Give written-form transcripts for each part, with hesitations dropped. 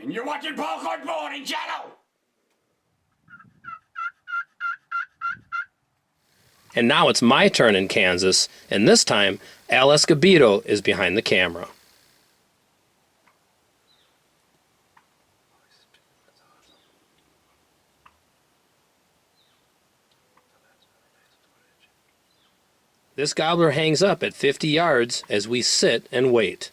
And you're watching Paul Korn Morning Channel. And now it's my turn in Kansas, and this time, Al Escobedo is behind the camera. This gobbler hangs up at 50 yards as we sit and wait.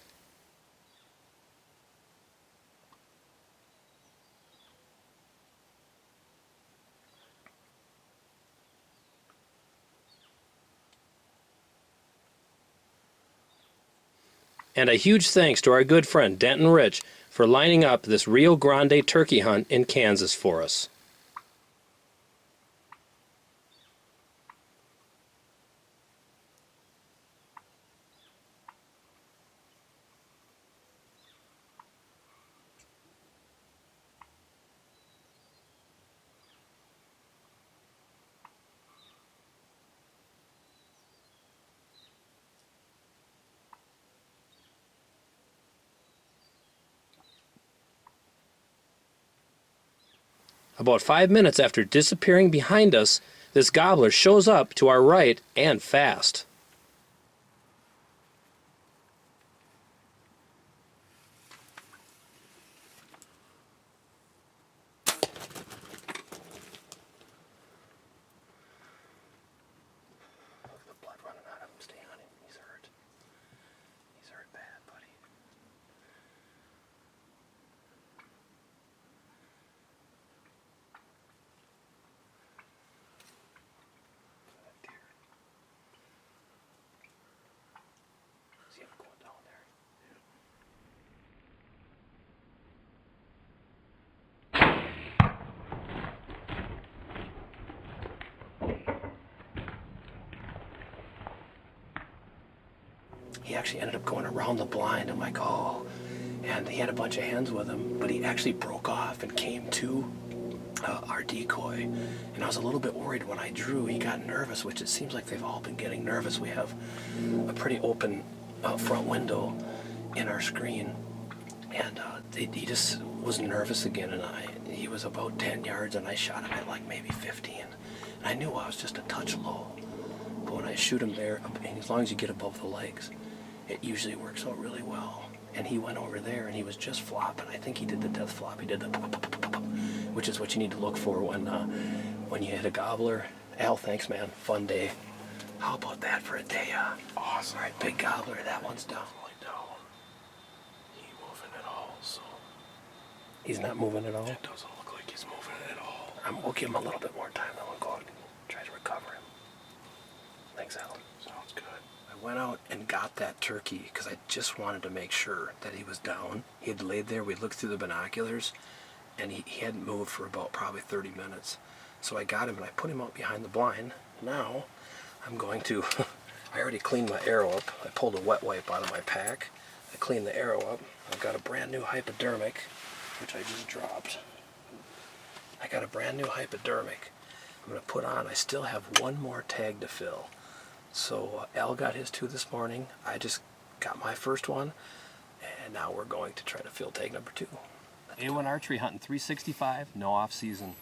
And a huge thanks to our good friend Denton Rich for lining up this Rio Grande turkey hunt in Kansas for us. About 5 minutes after disappearing behind us, this gobbler shows up to our right and fast. The blood running out of him. Stay on him. He's hurt. He's hurt bad, buddy. See him going down there. He actually ended up going around the blind. I'm like, oh. And he had a bunch of hens with him, but he actually broke off and came to our decoy. And I was a little bit worried when I drew. He got nervous, which it seems like they've all been getting nervous. We have a pretty open front window in our screen. And he just was nervous again. And he was about 10 yards, and I shot him at like maybe 15. And I knew I was just a touch low. But when I shoot him there, as long as you get above the legs, it usually works out really well. And he went over there and he was just flopping. I think he did the death flop. He did the which is what you need to look for when you hit a gobbler. Al, thanks, man. Fun day. How about that for a day? Awesome. All right, big gobbler. That one's down. He moving at all, so. He's not moving at all? It doesn't look like he's moving at all. We'll give him a little bit more time. Then we'll go out and try to recover him. Thanks, Al. Sounds good. I went out and got that turkey because I just wanted to make sure that he was down. He had laid there. We looked through the binoculars, and he hadn't moved for about probably 30 minutes. So I got him, and I put him out behind the blind. Now, I'm going to... I already cleaned my arrow up. I pulled a wet wipe out of my pack. I cleaned the arrow up. I've got a brand new hypodermic, which I just dropped. I got a brand new hypodermic. I'm going to put on... I still have one more tag to fill. So Al got his 2 this morning. I just got my first one, and now we're going to try to fill tag number 2. A1 Archery hunting 365, no off season.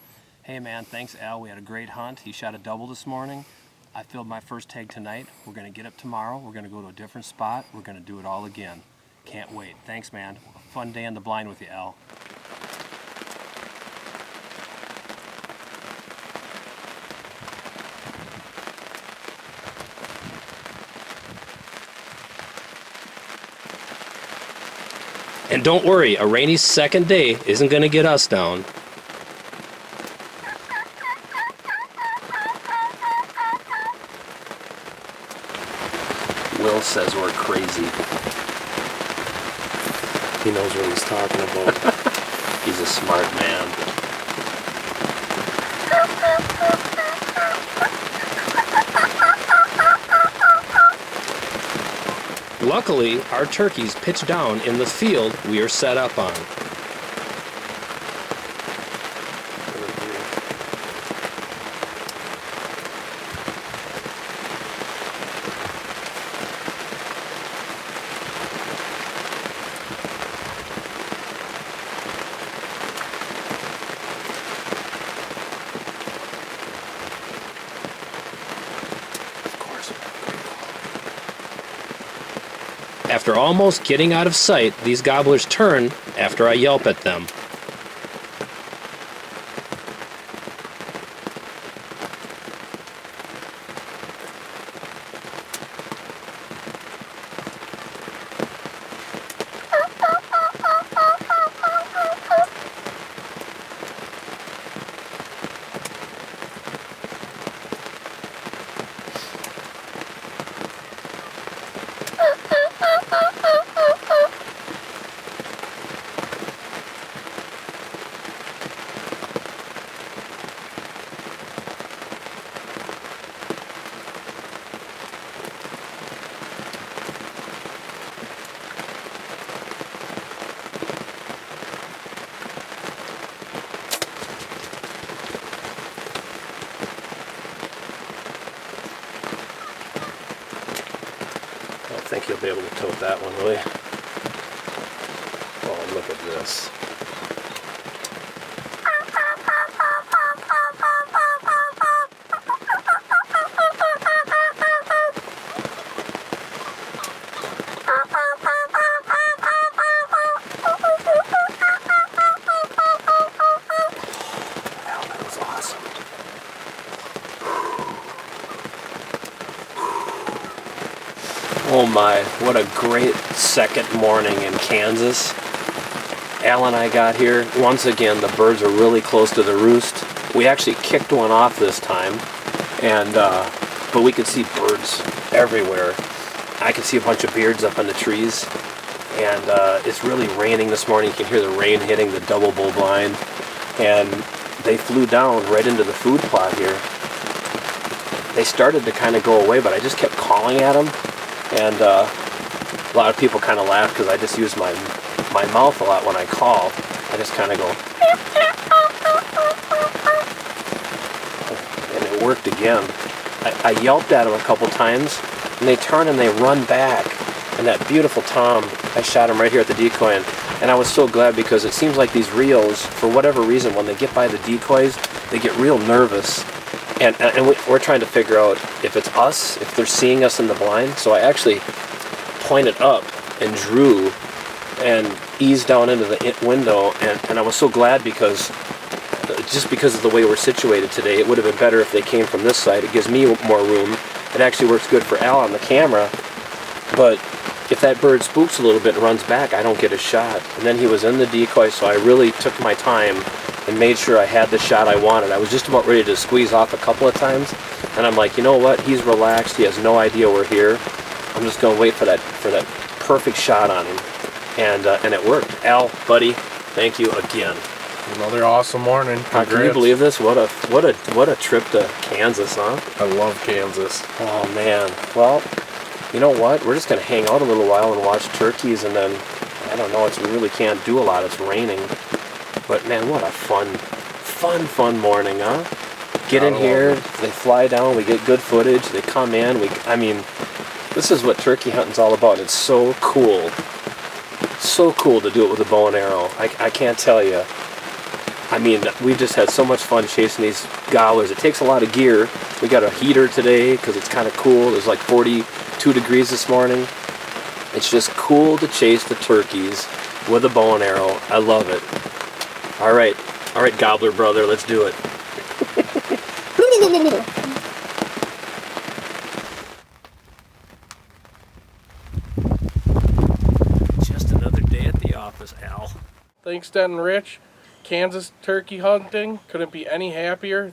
Hey man, thanks Al, we had a great hunt. He shot a double this morning. I filled my first tag tonight. We're going to get up tomorrow. We're going to go to a different spot. We're going to do it all again. Can't wait. Thanks man. Fun day in the blind with you, Al. And don't worry, a rainy second day isn't going to get us down. Will says we're crazy. He knows what he's talking about. He's a smart man. Luckily, our turkeys pitch down in the field we are set up on. After almost getting out of sight, these gobblers turn after I yelp at them. I don't think you'll be able to tote that one, will you? Oh, look at this. Wow, that was awesome. Oh my, what a great second morning in Kansas. Al and I got here. Once again, the birds are really close to the roost. We actually kicked one off this time, and but we could see birds everywhere. I could see a bunch of beards up in the trees, and it's really raining this morning. You can hear the rain hitting the double bull blind, and they flew down right into the food plot here. They started to kind of go away, but I just kept calling at them. And a lot of people kind of laugh because I just use my mouth a lot when I call. I just kind of go, and it worked again. I yelped at them a couple times, and they turn and they run back. And that beautiful tom, I shot him right here at the decoy, and I was so glad because it seems like these Rios, for whatever reason, when they get by the decoys, they get real nervous. And we're trying to figure out if it's us, if they're seeing us in the blind. So I actually pointed up and drew and eased down into the window. And I was so glad because, just because of the way we're situated today, it would have been better if they came from this side. It gives me more room. It actually works good for Al on the camera. But if that bird spooks a little bit and runs back, I don't get a shot. And then he was in the decoy, so I really took my time and made sure I had the shot I wanted. I was just about ready to squeeze off a couple of times, and I'm like, you know what? He's relaxed. He has no idea we're here. I'm just gonna wait for that perfect shot on him, and it worked. Al, buddy, thank you again. Another awesome morning. Can you believe this? What a trip to Kansas, huh? I love Kansas. Oh man. Well, you know what? We're just gonna hang out a little while and watch turkeys, and then I don't know. We really can't do a lot. It's raining. But man, what a fun morning, huh? Get in here, they fly down, we get good footage, they come in, I mean, this is what turkey hunting's all about. It's so cool. So cool to do it with a bow and arrow. I can't tell you. I mean, we've just had so much fun chasing these gobblers. It takes a lot of gear. We got a heater today because it's kind of cool. It was like 42 degrees this morning. It's just cool to chase the turkeys with a bow and arrow. I love it. All right, gobbler brother, let's do it. Just another day at the office, Al. Thanks, Denton Rich. Kansas turkey hunting couldn't be any happier.